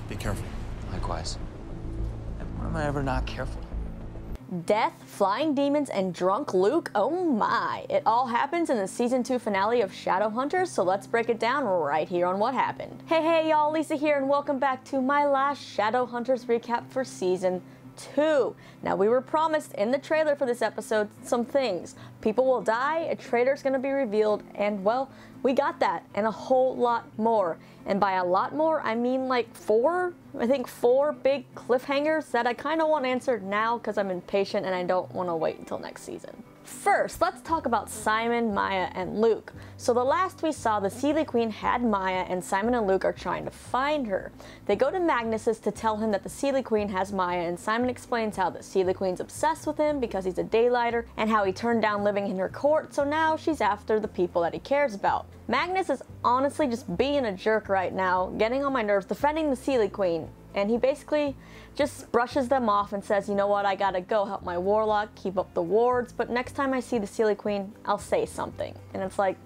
Be careful. Likewise. And when am I ever not careful? Death, flying demons, and drunk Luke? Oh my! It all happens in the Season 2 finale of Shadowhunters, so let's break it down right here on what happened. Hey y'all, Lisa here, and welcome back to my last Shadowhunters recap for Season 2. Now, we were promised in the trailer for this episode some things. People will die, a traitor's gonna be revealed, and well, we got that, and a whole lot more. And by a lot more, I mean like four big cliffhangers that I kind of want answered now because I'm impatient and I don't want to wait until next season. First, let's talk about Simon, Maya, and Luke. So the last we saw, the Seelie Queen had Maya, and Simon and Luke are trying to find her. They go to Magnus's to tell him that the Seelie Queen has Maya, and Simon explains how the Seelie Queen's obsessed with him because he's a daylighter, and how he turned down living in her court, so now she's after the people that he cares about. Magnus is honestly just being a jerk right now, getting on my nerves, defending the Seelie Queen, and he basically just brushes them off and says, you know what, I gotta go help my warlock, keep up the wards, but next time I see the Seelie Queen, I'll say something. And it's like,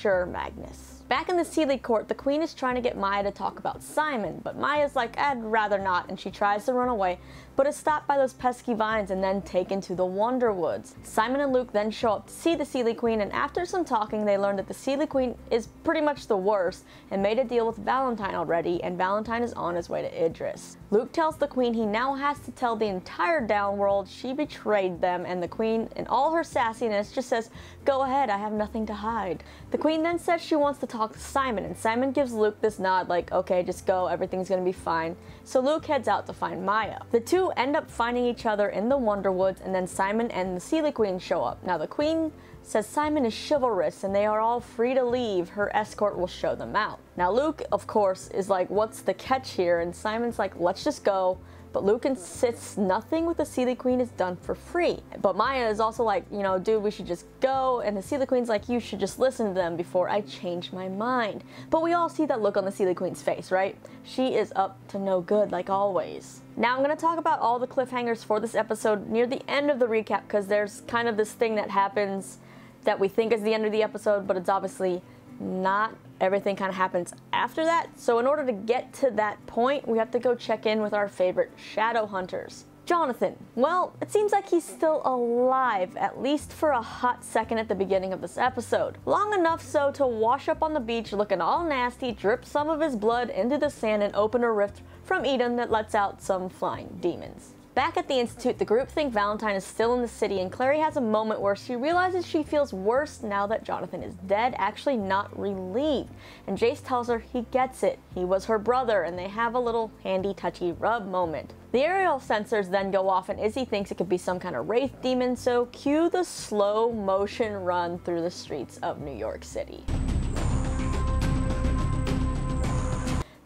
sure, Magnus. Back in the Seelie court, the queen is trying to get Maya to talk about Simon, but Maya's like, I'd rather not, and she tries to run away, but is stopped by those pesky vines and then taken to the Wonder Woods. Simon and Luke then show up to see the Seelie Queen, and after some talking, they learn that the Seelie Queen is pretty much the worst and made a deal with Valentine already, and Valentine is on his way to Idris. Luke tells the queen he now has to tell the entire downworld she betrayed them, and the queen, in all her sassiness, just says, go ahead, I have nothing to hide. The queen then says she wants to talk to Simon, and Simon gives Luke this nod like, okay, just go, everything's gonna be fine. So Luke heads out to find Maya. The two end up finding each other in the Wonder Woods, and then Simon and the Seelie Queen show up. Now the queen says Simon is chivalrous and they are all free to leave, her escort will show them out. Now Luke, of course, is like, what's the catch here? And Simon's like, let's just go. But Luke insists nothing with the Seelie Queen is done for free. But Maya is also like, you know, dude, we should just go. And the Seelie Queen's like, you should just listen to them before I change my mind. But we all see that look on the Seelie Queen's face, right? She is up to no good, like always. Now I'm going to talk about all the cliffhangers for this episode near the end of the recap, because there's kind of this thing that happens that we think is the end of the episode, but it's obviously not. Everything kind of happens after that. So in order to get to that point, we have to go check in with our favorite Shadowhunters. Jonathan. Well, it seems like he's still alive, at least for a hot second at the beginning of this episode. Long enough so to wash up on the beach looking all nasty, drip some of his blood into the sand, and open a rift from Eden that lets out some flying demons. Back at the Institute, the group think Valentine is still in the city, and Clary has a moment where she realizes she feels worse now that Jonathan is dead, actually not relieved. And Jace tells her he gets it. He was her brother, and they have a little handy touchy rub moment. The aerial sensors then go off, and Izzy thinks it could be some kind of wraith demon, so cue the slow motion run through the streets of New York City.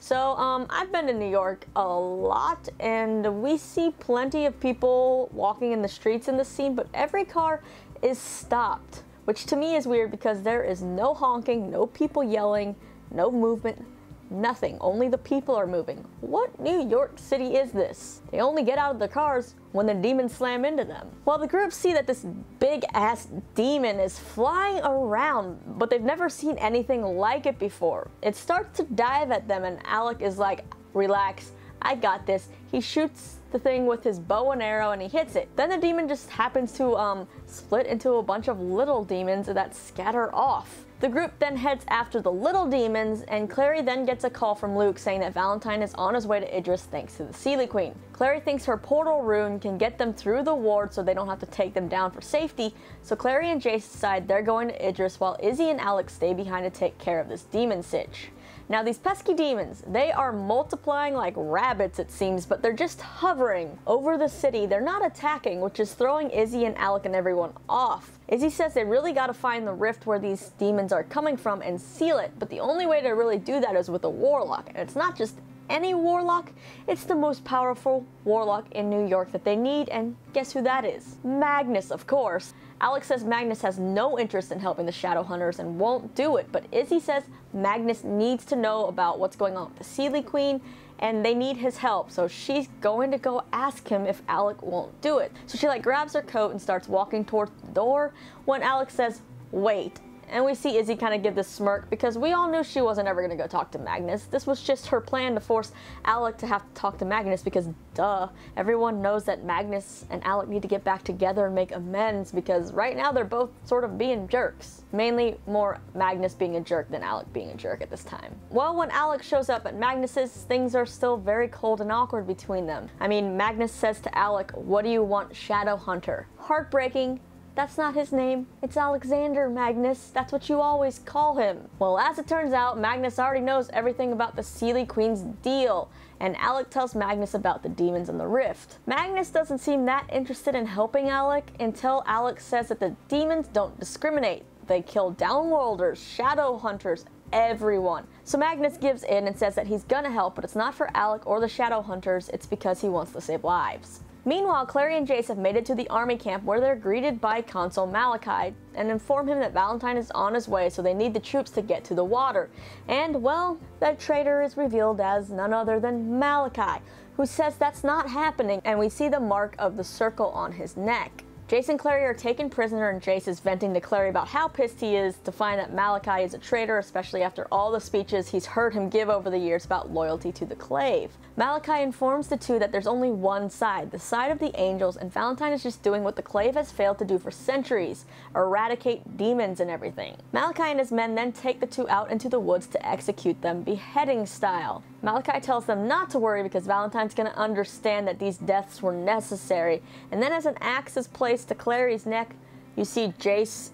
So, I've been to New York a lot, and we see plenty of people walking in the streets in this scene, but every car is stopped, which to me is weird because there is no honking, no people yelling, no movement, nothing. Only the people are moving. What New York City is this? They only get out of their cars when the demons slam into them. Well, the group see that this big-ass demon is flying around, but they've never seen anything like it before. It starts to dive at them, and Alec is like, relax, I got this. He shoots the thing with his bow and arrow, and he hits it. Then the demon just happens to split into a bunch of little demons that scatter off. The group then heads after the little demons, and Clary then gets a call from Luke saying that Valentine is on his way to Idris thanks to the Seelie Queen. Clary thinks her portal rune can get them through the ward so they don't have to take them down for safety, so Clary and Jace decide they're going to Idris while Izzy and Alex stay behind to take care of this demon sitch. Now these pesky demons, they are multiplying like rabbits it seems, but they're just hovering over the city. They're not attacking, which is throwing Izzy and Alec and everyone off. Izzy says they really gotta find the rift where these demons are coming from and seal it, but the only way to really do that is with a warlock, and it's not just any warlock, it's the most powerful warlock in New York that they need, and guess who that is? Magnus, of course. Alex says Magnus has no interest in helping the Shadowhunters and won't do it, but Izzy says Magnus needs to know about what's going on with the Seelie Queen, and they need his help, so she's going to go ask him if Alec won't do it. So she grabs her coat and starts walking towards the door when Alex says, wait, And we see Izzy kind of give this smirk because we all knew she wasn't ever going to go talk to Magnus. This was just her plan to force Alec to have to talk to Magnus because, duh, everyone knows that Magnus and Alec need to get back together and make amends because right now they're both sort of being jerks. Mainly more Magnus being a jerk than Alec being a jerk at this time. Well, when Alec shows up at Magnus's, things are still very cold and awkward between them. I mean, Magnus says to Alec, "What do you want, Shadowhunter?" Heartbreaking. That's not his name. It's Alexander, Magnus. That's what you always call him. Well, as it turns out, Magnus already knows everything about the Seelie Queen's deal, and Alec tells Magnus about the demons in the rift. Magnus doesn't seem that interested in helping Alec until Alec says that the demons don't discriminate. They kill downworlders, Shadowhunters, everyone. So Magnus gives in and says that he's gonna help, but it's not for Alec or the Shadowhunters, it's because he wants to save lives. Meanwhile, Clary and Jace have made it to the army camp where they're greeted by Consul Malachi and inform him that Valentine is on his way, so they need the troops to get to the water. And, well, that traitor is revealed as none other than Malachi, who says that's not happening, and we see the mark of the circle on his neck. Jace and Clary are taken prisoner, and Jace is venting to Clary about how pissed he is to find that Malachi is a traitor, especially after all the speeches he's heard him give over the years about loyalty to the Clave. Malachi informs the two that there's only one side, the side of the angels, and Valentine is just doing what the Clave has failed to do for centuries, eradicate demons and everything. Malachi and his men then take the two out into the woods to execute them beheading style. Malachi tells them not to worry because Valentine's going to understand that these deaths were necessary, and then as an axe is placed to Clary's neck, you see Jace,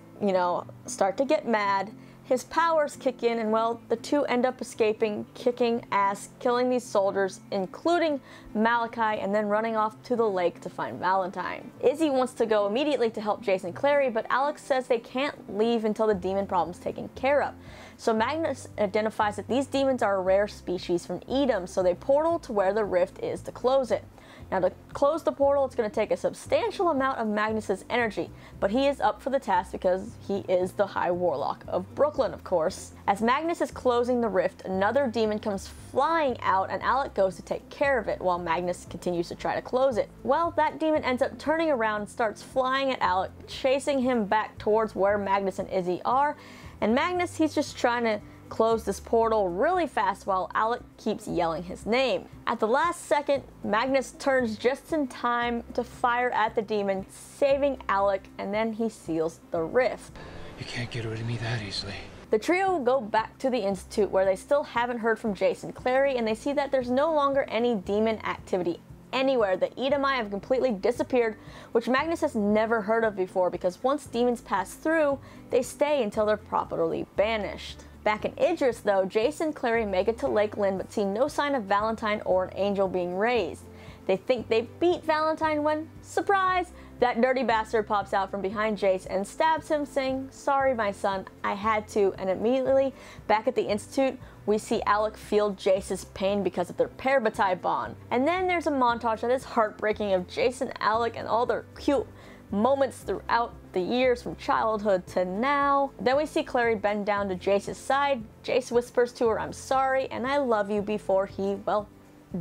start to get mad. His powers kick in, and well, the two end up escaping, kicking ass, killing these soldiers, including Malachi, and then running off to the lake to find Valentine. Izzy wants to go immediately to help Jace and Clary, but Alex says they can't leave until the demon problem's taken care of. So Magnus identifies that these demons are a rare species from Edom, so they portal to where the rift is to close it. Now, to close the portal, it's going to take a substantial amount of Magnus's energy, but he is up for the task because he is the High Warlock of Brooklyn, of course. As Magnus is closing the rift, another demon comes flying out, and Alec goes to take care of it while Magnus continues to try to close it. Well, that demon ends up turning around and starts flying at Alec, chasing him back towards where Magnus and Izzy are, and Magnus, he's just trying to close this portal really fast while Alec keeps yelling his name. At the last second, Magnus turns just in time to fire at the demon, saving Alec, and then he seals the rift. You can't get rid of me that easily. The trio go back to the Institute where they still haven't heard from Jace and Clary, and they see that there's no longer any demon activity anywhere. The Edomite have completely disappeared, which Magnus has never heard of before because once demons pass through, they stay until they're properly banished. Back in Idris, though, Jace and Clary make it to Lake Lynn but see no sign of Valentine or an angel being raised. They think they beat Valentine when, surprise, that dirty bastard pops out from behind Jace and stabs him, saying, "Sorry, my son, I had to," and immediately, back at the Institute, we see Alec feel Jace's pain because of their parabatai bond. And then there's a montage that is heartbreaking of Jace and Alec and all their cute moments throughout the years from childhood to now. Then we see Clary bend down to Jace's side. Jace whispers to her, "I'm sorry and I love you," before he, well,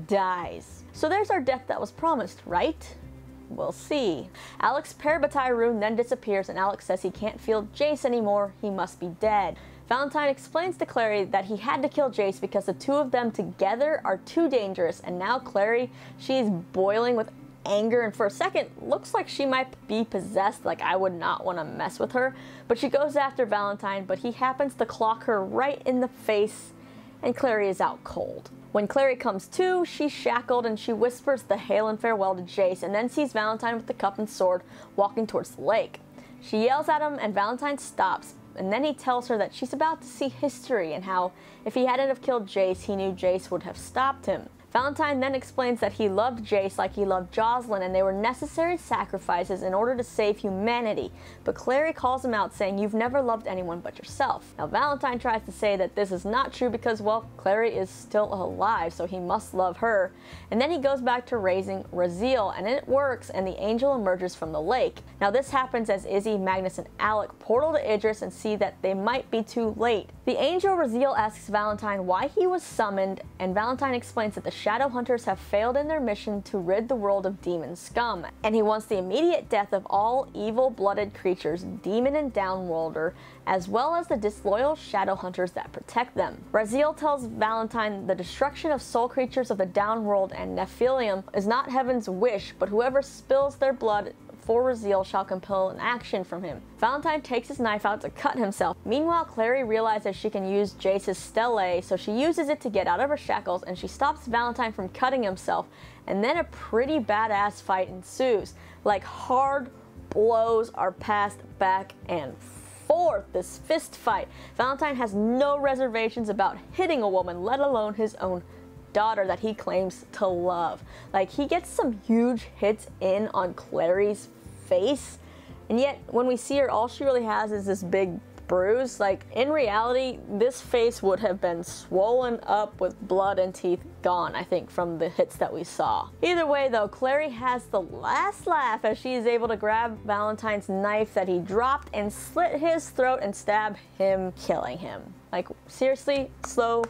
dies. So there's our death that was promised, right? We'll see. Alec's parabatai rune then disappears and Alec says he can't feel Jace anymore, he must be dead. Valentine explains to Clary that he had to kill Jace because the two of them together are too dangerous, and now Clary, she's boiling with anger, and for a second looks like she might be possessed, like I would not want to mess with her, but she goes after Valentine, but he happens to clock her right in the face, and Clary is out cold. When Clary comes to, she's shackled and she whispers the hail and farewell to Jace, and then sees Valentine with the cup and sword walking towards the lake. She yells at him and Valentine stops, and then he tells her that she's about to see history and how if he hadn't have killed Jace, he knew Jace would have stopped him. Valentine then explains that he loved Jace like he loved Jocelyn, and they were necessary sacrifices in order to save humanity, but Clary calls him out, saying, "You've never loved anyone but yourself." Now Valentine tries to say that this is not true because, well, Clary is still alive, so he must love her, and then he goes back to raising Raziel, and it works, and the angel emerges from the lake. Now this happens as Izzy, Magnus, and Alec portal to Idris and see that they might be too late. The angel Raziel asks Valentine why he was summoned, and Valentine explains that the Shadowhunters have failed in their mission to rid the world of demon scum, and he wants the immediate death of all evil-blooded creatures, demon and downworlder, as well as the disloyal Shadowhunters that protect them. Raziel tells Valentine the destruction of soul creatures of the downworld and Nephilim is not heaven's wish, but whoever spills their blood for Raziel shall compel an action from him. Valentine takes his knife out to cut himself. Meanwhile, Clary realizes she can use Jace's stele, so she uses it to get out of her shackles, and she stops Valentine from cutting himself, and then a pretty badass fight ensues. Like, hard blows are passed back and forth. This fist fight. Valentine has no reservations about hitting a woman, let alone his own daughter that he claims to love. Like, he gets some huge hits in on Clary's face, and yet when we see her, all she really has is this big bruise. Like, in reality, this face would have been swollen up with blood and teeth gone, I think, from the hits that we saw. Either way though, Clary has the last laugh as she is able to grab Valentine's knife that he dropped and slit his throat and stab him, killing him. Like, seriously, slow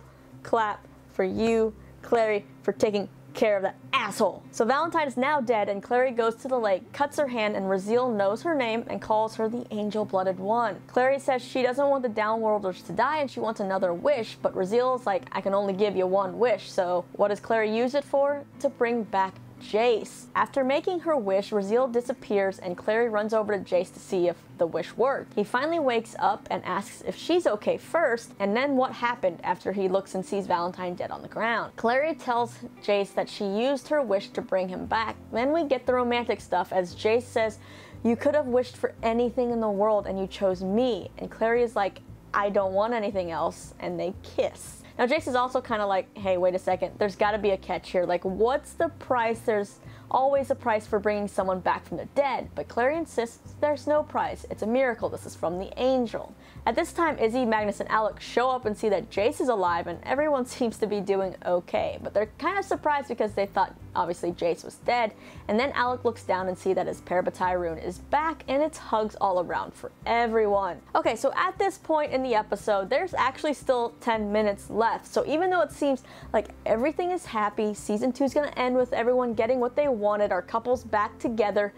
clap for you, Clary, for taking care of that asshole. So Valentine is now dead, and Clary goes to the lake, cuts her hand, and Raziel knows her name and calls her the Angel-Blooded One. Clary says she doesn't want the Downworlders to die and she wants another wish, but Raziel is like, I can only give you one wish. So what does Clary use it for? To bring back Jace. After making her wish, Raziel disappears and Clary runs over to Jace to see if the wish worked. He finally wakes up and asks if she's okay first, and then what happened after he looks and sees Valentine dead on the ground. Clary tells Jace that she used her wish to bring him back. Then we get the romantic stuff as Jace says, "You could have wished for anything in the world and you chose me." And Clary is like, "I don't want anything else," and they kiss. Now Jace is also kind of like, hey, wait a second, there's got to be a catch here. Like, what's the price? There's always a price for bringing someone back from the dead, but Clary insists there's no price. It's a miracle. This is from the angel. At this time, Izzy, Magnus, and Alec show up and see that Jace is alive and everyone seems to be doing okay, but they're kind of surprised because they thought obviously Jace was dead, and then Alec looks down and see that his Parabatai rune is back, and it's hugs all around for everyone. Okay, so at this point in the episode, there's actually still 10 minutes left, so even though it seems like everything is happy, season 2 is going to end with everyone getting what they wanted, our couples back together,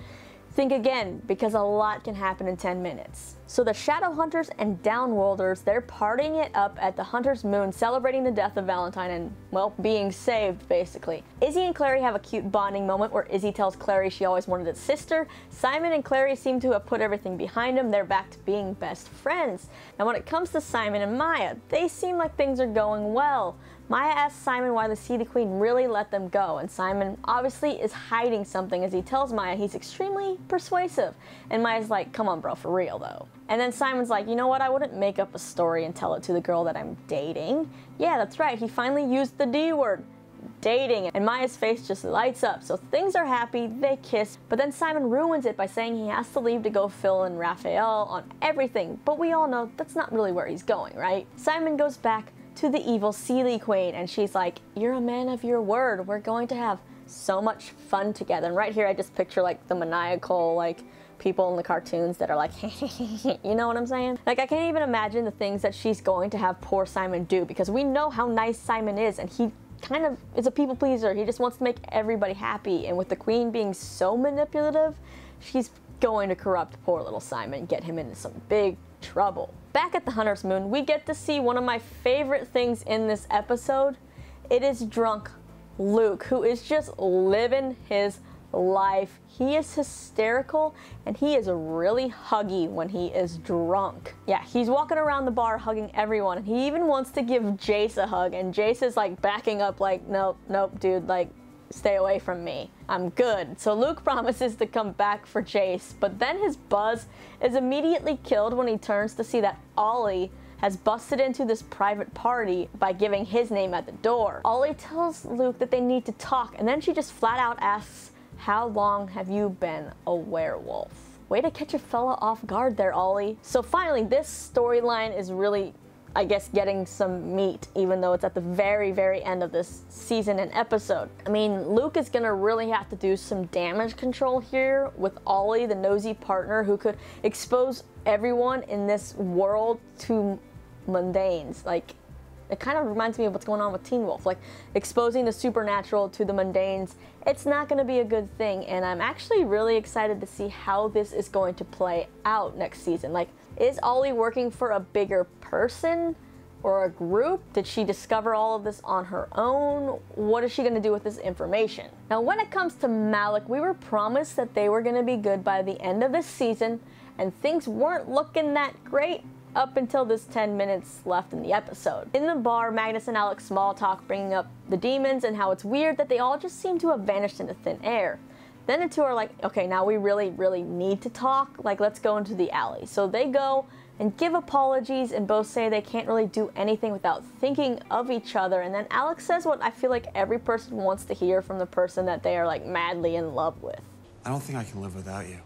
think again, because a lot can happen in 10 minutes. So the Shadowhunters and Downworlders, they're partying it up at the Hunter's Moon, celebrating the death of Valentine and, well, being saved, basically. Izzy and Clary have a cute bonding moment where Izzy tells Clary she always wanted a sister. Simon and Clary seem to have put everything behind them. They're back to being best friends. Now when it comes to Simon and Maya, they seem like things are going well. Maya asks Simon why the Sea Queen really let them go, and Simon obviously is hiding something as he tells Maya he's extremely persuasive. And Maya's like, come on bro, for real though. And then Simon's like, you know what, I wouldn't make up a story and tell it to the girl that I'm dating. Yeah, that's right, he finally used the D word, dating, and Maya's face just lights up. So things are happy, they kiss, but then Simon ruins it by saying he has to leave to go fill in Raphael on everything, but we all know that's not really where he's going, right? Simon goes back to the evil Sea Queen, and she's like, you're a man of your word, we're going to have so much fun together. And right here I just picture like the maniacal like people in the cartoons that are like you know what I'm saying? Like, I can't even imagine the things that she's going to have poor Simon do, because we know how nice Simon is, and he kind of is a people pleaser. He just wants to make everybody happy, and with the queen being so manipulative, she's going to corrupt poor little Simon, get him into some big trouble. Back at the Hunter's Moon, we get to see one of my favorite things in this episode. It is drunk Luke, who is just living his life. He is hysterical, and he is really huggy when he is drunk. Yeah, he's walking around the bar hugging everyone, and he even wants to give Jace a hug, and Jace is like backing up like, nope, nope, dude, like, stay away from me. I'm good. So Luke promises to come back for Jace, but then his buzz is immediately killed when he turns to see that Ollie has busted into this private party by giving his name at the door. Ollie tells Luke that they need to talk, and then she just flat out asks, how long have you been a werewolf? Way to catch a fella off guard there, Ollie. So finally, this storyline is really, I guess, getting some meat, even though it's at the very, very end of this season and episode. I mean, Luke is gonna really have to do some damage control here with Ollie, the nosy partner who could expose everyone in this world to mundanes. Like, it kind of reminds me of what's going on with Teen Wolf, like exposing the supernatural to the mundanes. It's not going to be a good thing, and I'm actually really excited to see how this is going to play out next season. Like, is Ollie working for a bigger person or a group? Did she discover all of this on her own? What is she going to do with this information? Now, when it comes to Malik, we were promised that they were going to be good by the end of this season, and things weren't looking that great up until this 10 minutes left in the episode. In the bar, Magnus and Alex small talk, bringing up the demons and how it's weird that they all just seem to have vanished into thin air. Then the two are like, okay, now we really need to talk. Like, let's go into the alley. So they go and give apologies, and both say they can't really do anything without thinking of each other. And then Alex says what I feel like every person wants to hear from the person that they are like madly in love with. I don't think I can live without you.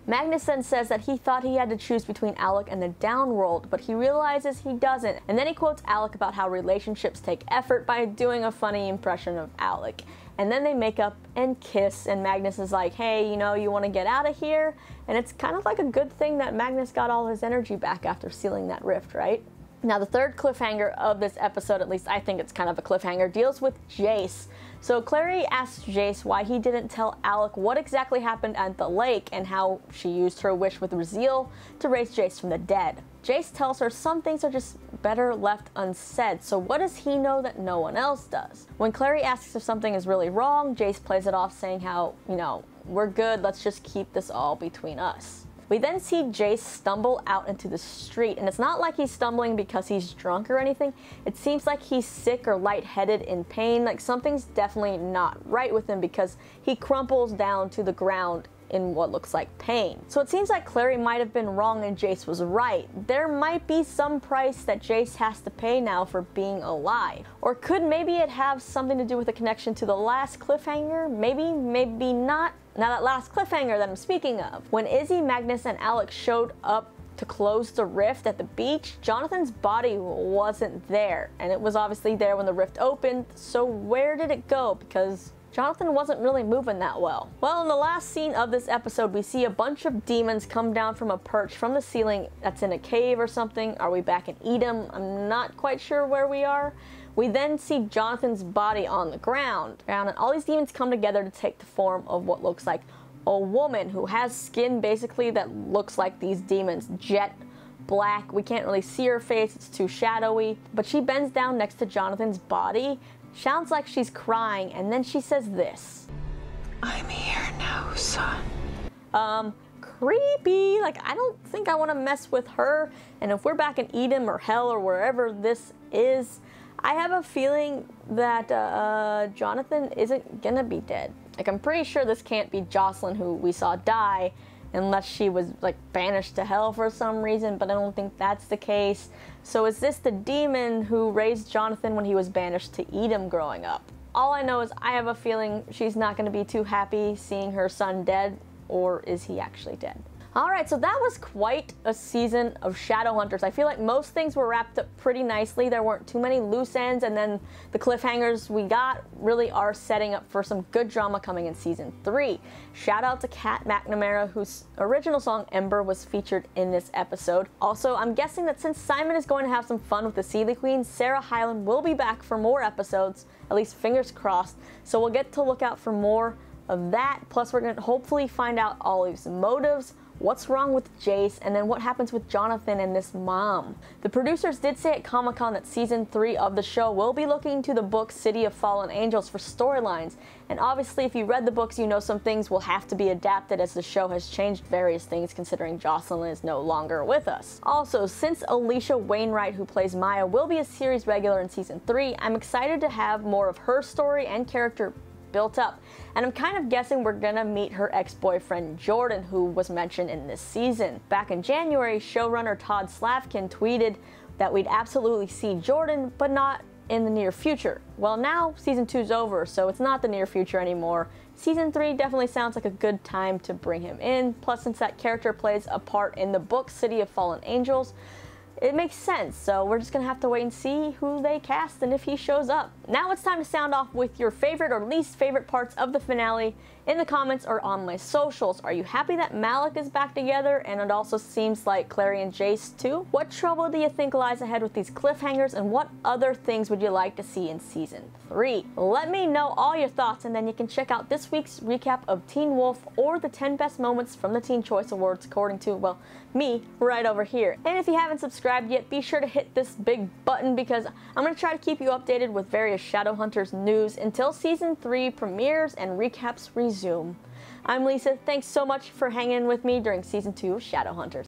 Magnus then says that he thought he had to choose between Alec and the downworld, but he realizes he doesn't. And then he quotes Alec about how relationships take effort by doing a funny impression of Alec. And then they make up and kiss, and Magnus is like, hey, you know, you want to get out of here? And it's kind of like a good thing that Magnus got all his energy back after sealing that rift, right? Now, the third cliffhanger of this episode, at least I think it's kind of a cliffhanger, deals with Jace. So Clary asks Jace why he didn't tell Alec what exactly happened at the lake and how she used her wish with Raziel to raise Jace from the dead. Jace tells her some things are just better left unsaid, so what does he know that no one else does? When Clary asks if something is really wrong, Jace plays it off saying how, you know, we're good, let's just keep this all between us. We then see Jace stumble out into the street, and it's not like he's stumbling because he's drunk or anything. It seems like he's sick or lightheaded in pain, like something's definitely not right with him because he crumples down to the ground in what looks like pain. So it seems like Clary might have been wrong and Jace was right. There might be some price that Jace has to pay now for being alive. Or could maybe it have something to do with a connection to the last cliffhanger? Maybe, maybe not. Now that last cliffhanger that I'm speaking of. When Izzy, Magnus, and Alex showed up to close the rift at the beach, Jonathan's body wasn't there. And it was obviously there when the rift opened, so where did it go? Because Jonathan wasn't really moving that well. Well, in the last scene of this episode, we see a bunch of demons come down from a perch from the ceiling that's in a cave or something. Are we back in Edom? I'm not quite sure where we are. We then see Jonathan's body on the ground, and all these demons come together to take the form of what looks like a woman who has skin basically that looks like these demons, jet black. We can't really see her face, it's too shadowy, but she bends down next to Jonathan's body, sounds like she's crying, and then she says this. I'm here now, son. Creepy. Like, I don't think I want to mess with her, and if we're back in Edom or hell or wherever this is, I have a feeling that Jonathan isn't gonna be dead. Like, I'm pretty sure this can't be Jocelyn who we saw die, unless she was like banished to hell for some reason, but I don't think that's the case. So is this the demon who raised Jonathan when he was banished to Edom growing up? All I know is I have a feeling she's not gonna be too happy seeing her son dead, or is he actually dead? Alright, so that was quite a season of Shadowhunters. I feel like most things were wrapped up pretty nicely. There weren't too many loose ends, and then the cliffhangers we got really are setting up for some good drama coming in Season 3. Shout out to Kat McNamara, whose original song Ember was featured in this episode. Also, I'm guessing that since Simon is going to have some fun with the Seelie Queen, Sarah Hyland will be back for more episodes, at least fingers crossed, so we'll get to look out for more of that. Plus, we're going to hopefully find out Ollie's motives, what's wrong with Jace, and then what happens with Jonathan and this mom. The producers did say at Comic-Con that Season 3 of the show will be looking to the book City of Fallen Angels for storylines, and obviously if you read the books you know some things will have to be adapted as the show has changed various things considering Jocelyn is no longer with us. Also, since Alicia Wainwright, who plays Maya, will be a series regular in Season 3, I'm excited to have more of her story and character built up, and I'm kind of guessing we're gonna meet her ex-boyfriend Jordan, who was mentioned in this season. Back in January, showrunner Todd Slavkin tweeted that we'd absolutely see Jordan, but not in the near future. Well, now Season 2's over, so it's not the near future anymore. Season 3 definitely sounds like a good time to bring him in, plus since that character plays a part in the book City of Fallen Angels, It makes sense, so we're just gonna have to wait and see who they cast and if he shows up. Now it's time to sound off with your favorite or least favorite parts of the finale in the comments or on my socials. Are you happy that Malik is back together, and it also seems like Clary and Jace too? What trouble do you think lies ahead with these cliffhangers, and what other things would you like to see in Season 3? Let me know all your thoughts, and then you can check out this week's recap of Teen Wolf or the 10 best moments from the Teen Choice Awards according to, well, me right over here. And if you haven't subscribed yet, be sure to hit this big button because I'm going to try to keep you updated with various Shadowhunters news until Season 3 premieres and recaps resume. I'm Lisa. Thanks so much for hanging with me during Season 2 of Shadowhunters.